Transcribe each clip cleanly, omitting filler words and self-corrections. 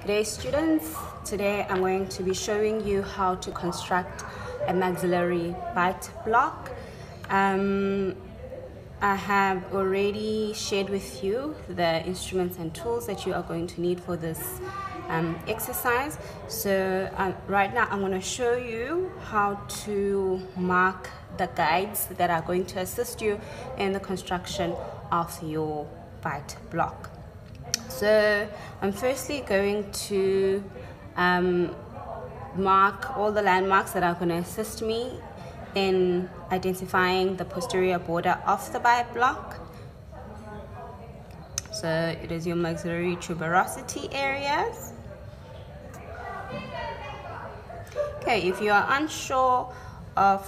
G'day students, today I'm going to be showing you how to construct a maxillary bite block. I have already shared with you the instruments and tools that you are going to need for this exercise. So right now I'm going to show you how to mark the guides that are going to assist you in the construction of your bite block. So I'm firstly going to mark all the landmarks that are going to assist me in identifying the posterior border of the bite block. So it is your maxillary tuberosity areas. Okay, if you are unsure of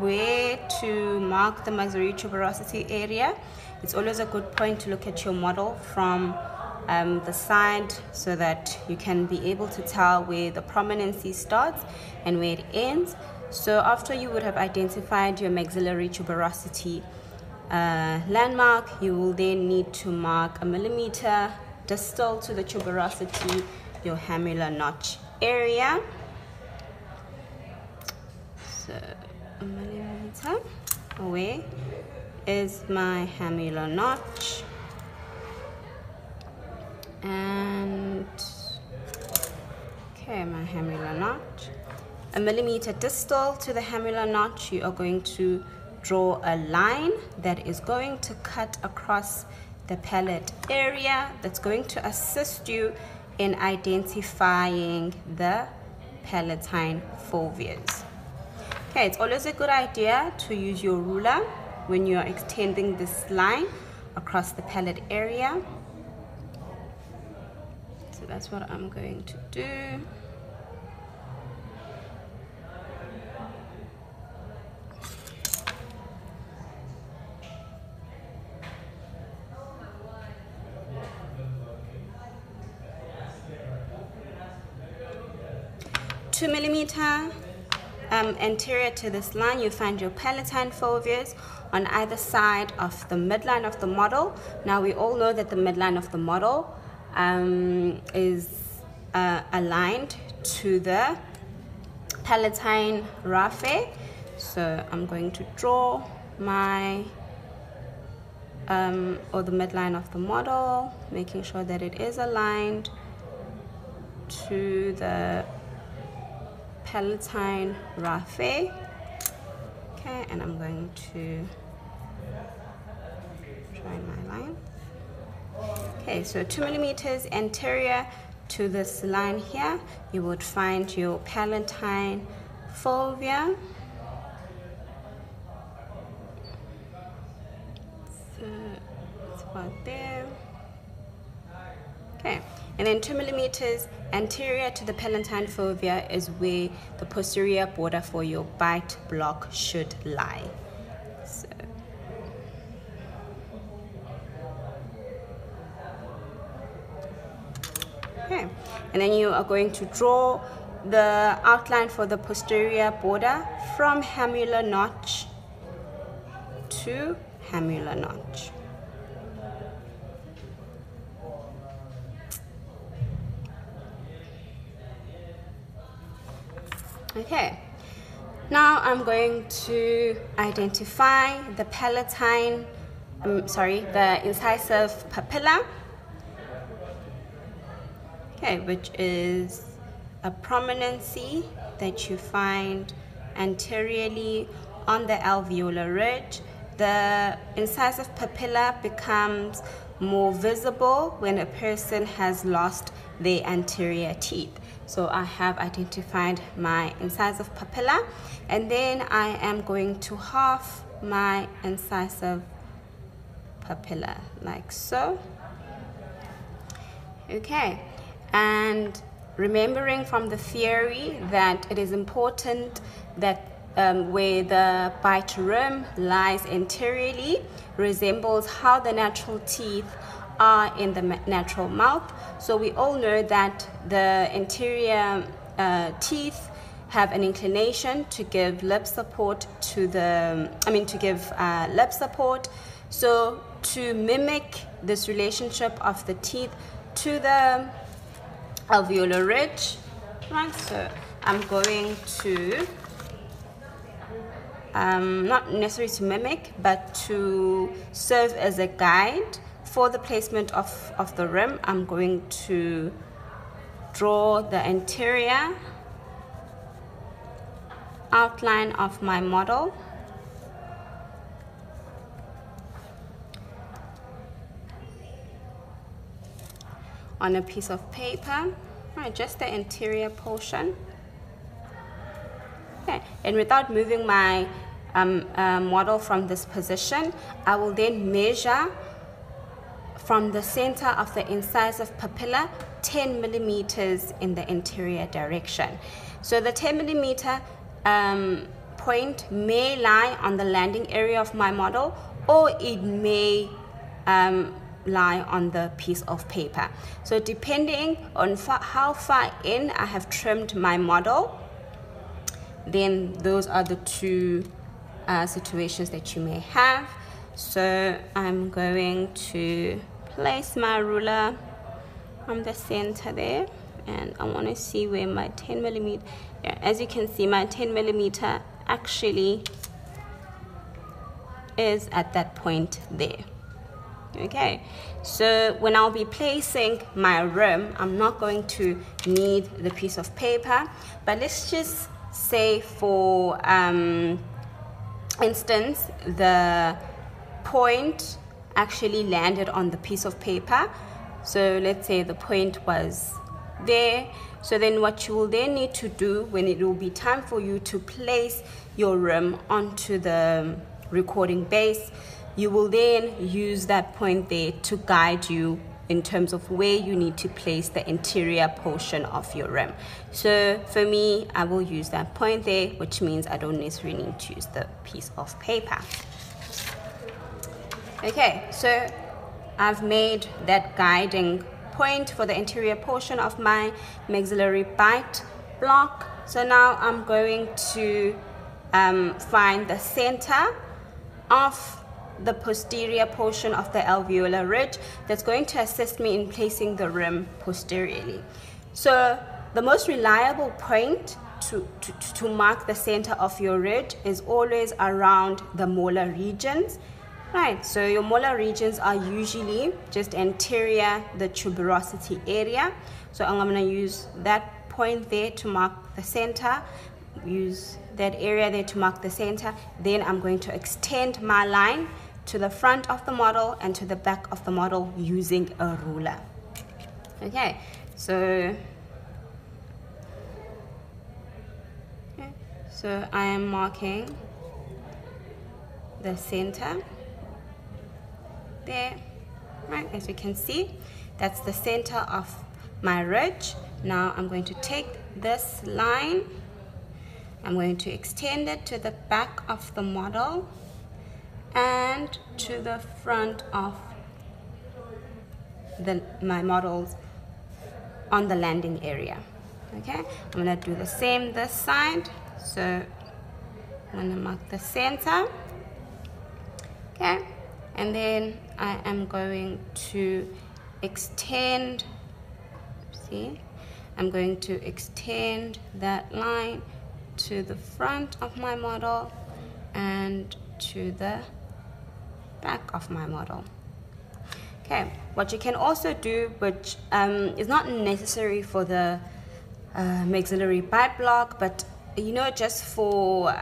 where to mark the maxillary tuberosity area, it's always a good point to look at your model from the side so that you can be able to tell where the prominency starts and where it ends. So after you would have identified your maxillary tuberosity landmark, you will then need to mark 1 millimeter distal to the tuberosity, your hamular notch area. So 1 millimeter away is my hamular notch, and okay, my hamular notch, 1 millimeter distal to the hamular notch, you are going to draw a line that is going to cut across the palate area that's going to assist you in identifying the palatine foveas. Okay, it's always a good idea to use your ruler when you are extending this line across the palate area. So that's what I'm going to do. Two millimeter anterior to this line, you find your palatine foveas on either side of the midline of the model. Now we all know that the midline of the model is aligned to the palatine raphe. So I'm going to draw my or the midline of the model, making sure that it is aligned to the palatine raphe. Okay, and I'm going to join my line. Okay, so 2 millimeters anterior to this line here, you would find your palatine fovea. So it's about there. Okay, and then 2 millimeters anterior to the palatine fovea is where the posterior border for your bite block should lie. So okay, and then you are going to draw the outline for the posterior border from hamular notch to hamular notch. Okay, now I'm going to identify the palatine, the incisive papilla, okay, which is a prominency that you find anteriorly on the alveolar ridge. The incisive papilla becomes more visible when a person has lost their anterior teeth. So I have identified my incisive papilla, and then I am going to half my incisive papilla like so. Okay, and remembering from the theory that it is important that where the bite rim lies anteriorly resembles how the natural teeth are in the natural mouth. So we all know that the anterior teeth have an inclination to give lip support to the, lip support. So to mimic this relationship of the teeth to the alveolar ridge, right? So I'm going to, not necessarily to mimic, but to serve as a guide for the placement of the rim. I'm going to draw the interior outline of my model. On a piece of paper, right, just the interior portion. Okay, and without moving my model from this position, I will then measure from the center of the incisive papilla 10 millimeters in the interior direction. So the 10 millimeter point may lie on the landing area of my model, or it may lie on the piece of paper. So depending on how far in I have trimmed my model, then those are the two situations that you may have. So I'm going to place my ruler on the center there, and I want to see where my 10 millimeter, as you can see, my 10 millimeter actually is at that point there. Okay, so when I'll be placing my rim, I'm not going to need the piece of paper, but let's just say for instance, the point actually landed on the piece of paper. So let's say the point was there. So then what you will then need to do when it will be time for you to place your rim onto the recording base, you will then use that point there to guide you in terms of where you need to place the interior portion of your rim. So for me, I will use that point there, which means I don't necessarily need to use the piece of paper. Okay, so I've made that guiding point for the interior portion of my maxillary bite block. So now I'm going to find the center of the posterior portion of the alveolar ridge that's going to assist me in placing the rim posteriorly. So the most reliable point to mark the center of your ridge is always around the molar regions. Right, so your molar regions are usually just anterior the tuberosity area. So I'm going to use that point there to mark the center, use that area there to mark the center. Then I'm going to extend my line to the front of the model and to the back of the model using a ruler. Okay, so I am marking the center there, right? As you can see, that's the center of my ridge. Now I'm going to take this line, I'm going to extend it to the back of the model and to the front of my models on the landing area. Okay, I'm going to do the same this side. So I'm going to mark the center. Okay, and then I am going to extend, see, I'm going to extend that line to the front of my model and to the back of my model. Okay, what you can also do, which is not necessary for the maxillary bite block, but you know, just for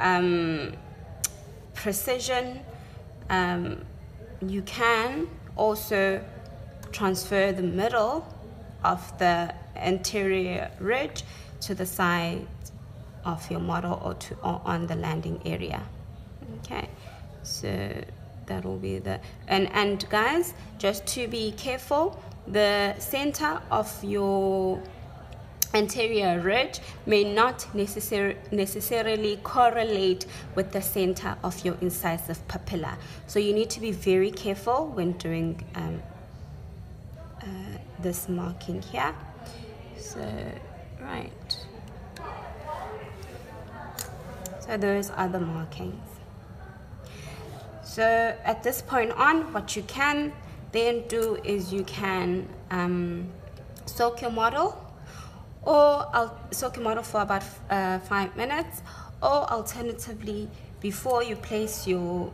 precision, you can also transfer the middle of the anterior ridge to the side of your model or on the landing area. Okay, so that will be the and guys, just to be careful, the center of your anterior ridge may not necessarily correlate with the center of your incisive papilla. So you need to be very careful when doing this marking here. So, right. So those are the markings. So at this point on, what you can then do is you can soak your model, or I'll soak your model for about 5 minutes, or alternatively, before you place your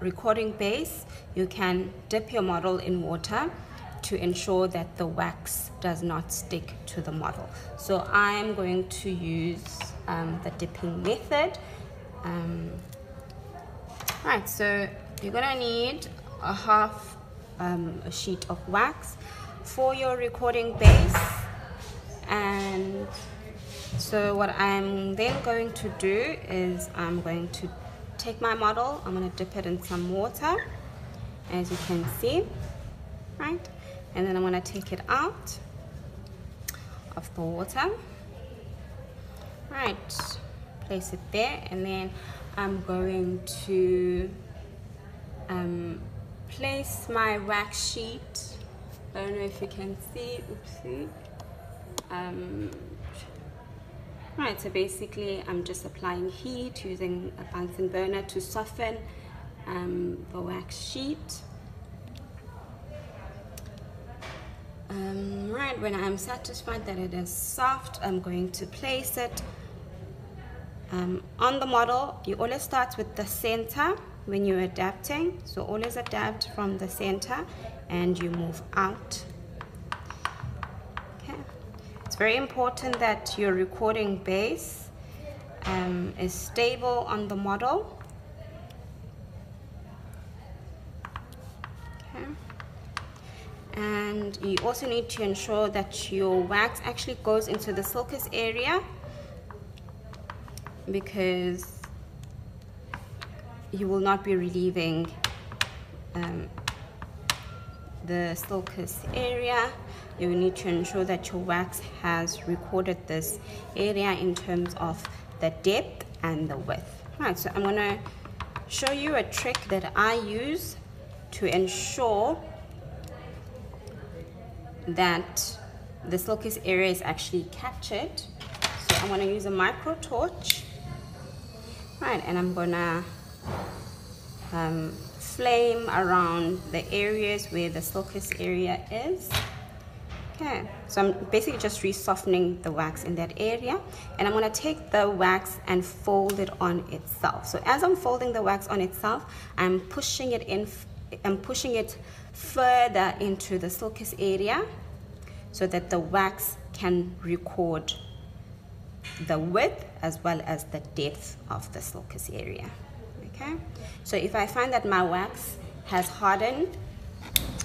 recording base, you can dip your model in water to ensure that the wax does not stick to the model. So I'm going to use the dipping method. Right, so you're gonna need a half a sheet of wax for your recording base. And so what I'm then going to do is I'm going to take my model, I'm going to dip it in some water, as you can see, right? And then I'm going to take it out of the water, right? Place it there, and then I'm going to place my wax sheet. I don't know if you can see, oopsie. Right, so basically I'm just applying heat using a Bunsen burner to soften the wax sheet. Right, when I'm satisfied that it is soft, I'm going to place it on the model. You always start with the center when you're adapting, so always adapt from the center and you move out. Okay, it's very important that your recording base is stable on the model. And you also need to ensure that your wax actually goes into the sulcus area, because you will not be relieving the sulcus area. You will need to ensure that your wax has recorded this area in terms of the depth and the width. Right, so I'm going to show you a trick that I use to ensure that the sulcus area is actually captured. So I'm going to use a micro torch, right, and I'm going to flame around the areas where the sulcus area is. Okay, so I'm basically just re-softening the wax in that area, and I'm going to take the wax and fold it on itself. So as I'm folding the wax on itself, I'm pushing it in, I'm pushing it further into the sulcus area so that the wax can record the width as well as the depth of the sulcus area. Okay, so if I find that my wax has hardened,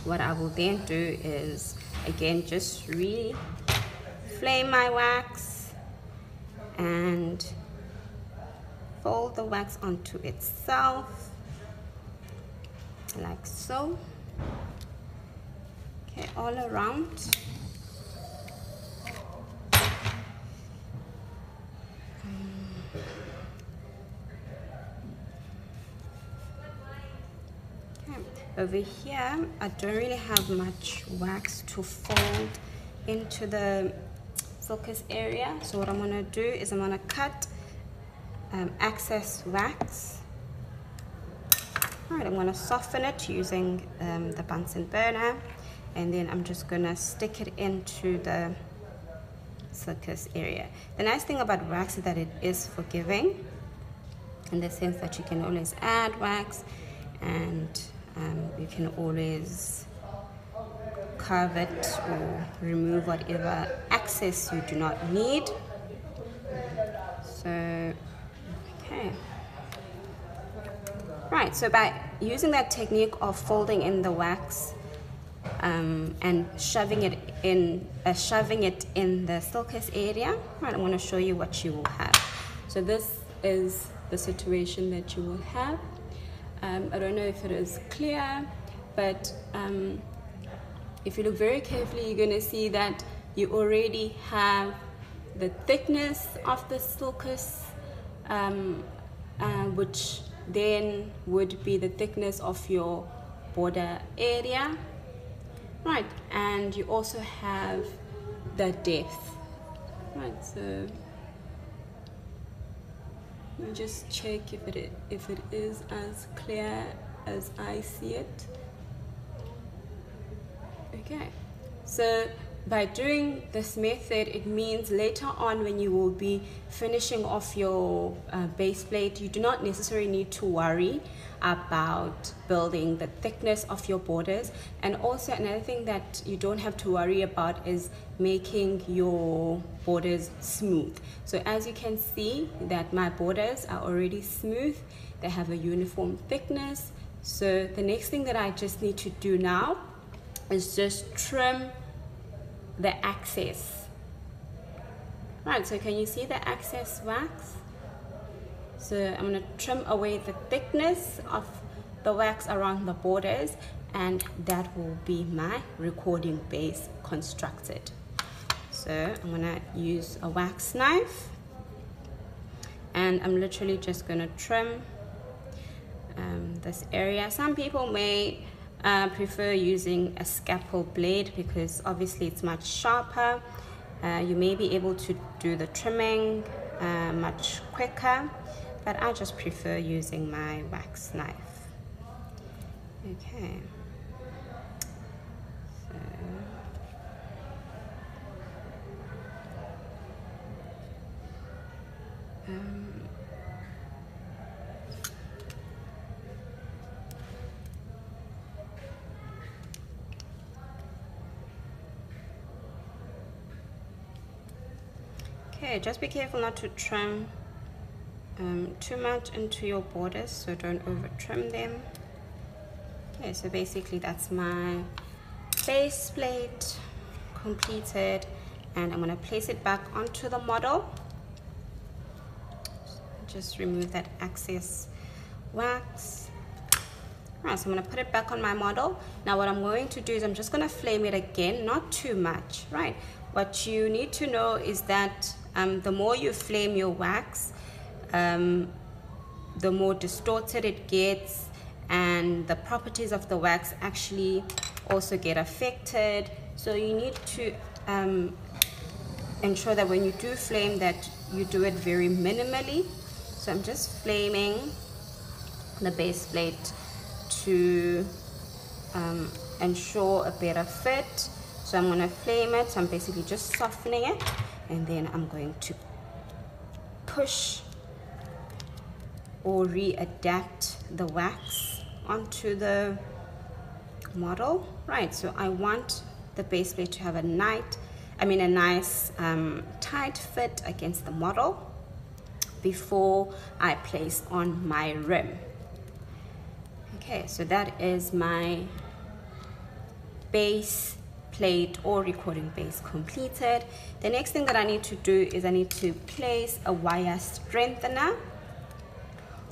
what I will then do is again just re-flame my wax and fold the wax onto itself like so. Okay, all around. Over here, I don't really have much wax to fold into the sulcus area. So what I'm going to do is I'm going to cut excess wax. All right, I'm going to soften it using the Bunsen burner, and then I'm just going to stick it into the sulcus area. The nice thing about wax is that it is forgiving, in the sense that you can always add wax, and you can always carve it or remove whatever excess you do not need. So, okay. Right, so by using that technique of folding in the wax and shoving it in the sulcus area, right, I'm going to show you what you will have. So this is the situation that you will have. I don't know if it is clear, but if you look very carefully, you're going to see that you already have the thickness of the sulcus, which then would be the thickness of your border area, right? And you also have the depth, right? So let me just check if it is as clear as I see it. Okay, so by doing this method, it means later on when you will be finishing off your base plate, you do not necessarily need to worry about building the thickness of your borders. And also another thing that you don't have to worry about is making your borders smooth. So as you can see that my borders are already smooth, they have a uniform thickness. So the next thing that I just need to do now is just trim the excess. Right, so can you see the excess wax? So I'm going to trim away the thickness of the wax around the borders, and that will be my recording base constructed. So I'm going to use a wax knife, and I'm literally just going to trim this area. Some people may prefer using a scalpel blade because obviously it's much sharper. You may be able to do the trimming much quicker, but I just prefer using my wax knife. Okay. Okay, just be careful not to trim too much into your borders, so don't over trim them. Okay, so basically that's my base plate completed, and I'm going to place it back onto the model. Just remove that excess wax. Alright, so I'm going to put it back on my model. Now what I'm going to do is I'm just going to flame it again, not too much, right? What you need to know is that the more you flame your wax, the more distorted it gets, and the properties of the wax actually also get affected. So you need to ensure that when you do flame that you do it very minimally. So I'm just flaming the base plate to ensure a better fit. So I'm going to flame it, so I'm basically just softening it, and then I'm going to push or readapt the wax onto the model. Right, so I want the base plate to have a nice tight fit against the model before I place on my rim. Okay, so that is my base plate or recording base completed. The next thing that I need to do is I need to place a wire strengthener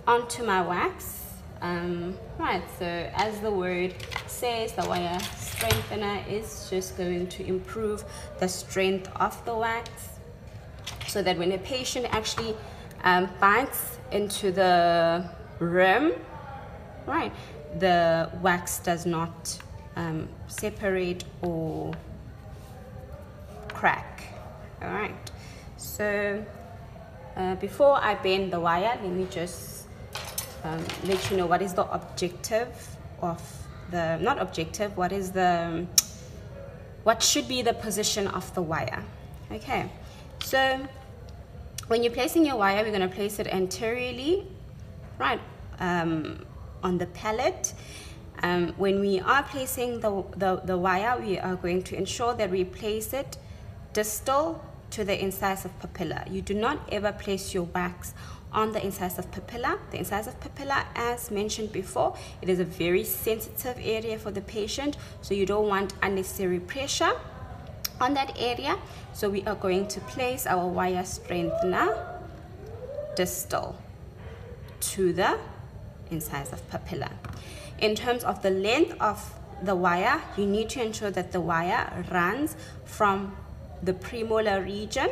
onto my wax. Right, so as the word says, the wire strengthener is just going to improve the strength of the wax, so that when a patient actually bites into the rim, right, the wax does not separate or crack. All right, so before I bend the wire, let me just let you know what is the objective of the, not objective, what should be the position of the wire. Okay, so when you're placing your wire, we're going to place it anteriorly, right, on the pallet. When we are placing the wire, we are going to ensure that we place it distal to the incisive papilla. You do not ever place your wax on the incisive papilla. The incisive papilla, as mentioned before, it is a very sensitive area for the patient, so you don't want unnecessary pressure on that area. So we are going to place our wire strengthener distal to the incisive papilla. In terms of the length of the wire, you need to ensure that the wire runs from the premolar region,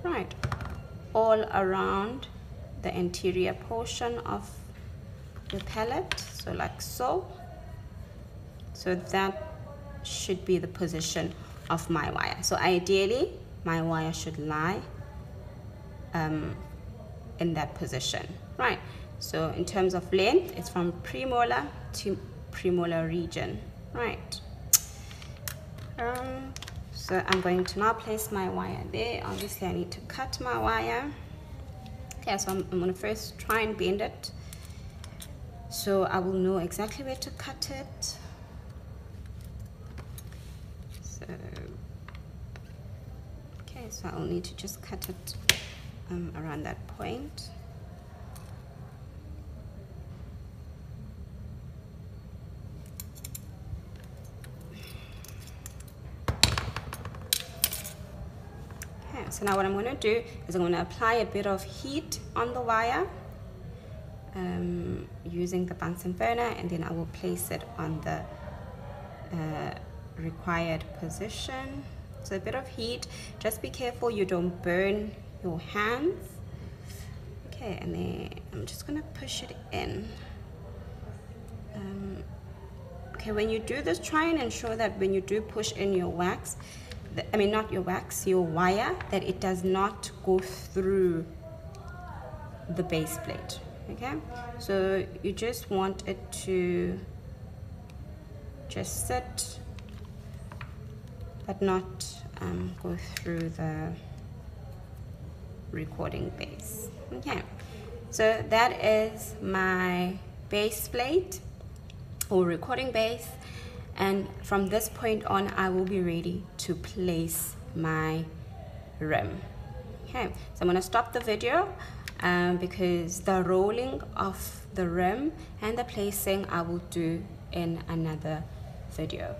right, all around the anterior portion of the palate, so like so. So that should be the position of my wire. So ideally my wire should lie in that position, right? So in terms of length, it's from premolar to premolar region. Right. So I'm going to now place my wire there. Obviously I need to cut my wire. Okay, so I'm going to first try and bend it so I will know exactly where to cut it. So okay, so I'll need to just cut it around that point. So now what I'm going to do is I'm going to apply a bit of heat on the wire using the Bunsen burner, and then I will place it on the required position. So a bit of heat, just be careful you don't burn your hands. Okay, and then I'm just going to push it in. Okay, when you do this, try and ensure that when you do push in your wax, I mean not your wax, your wire, that it does not go through the base plate. Okay, so you just want it to just sit but not go through the recording base. Okay, so that is my base plate or recording base, and from this point on I will be ready to place my rim. Okay, so I'm going to stop the video because the rolling of the rim and the placing I will do in another video.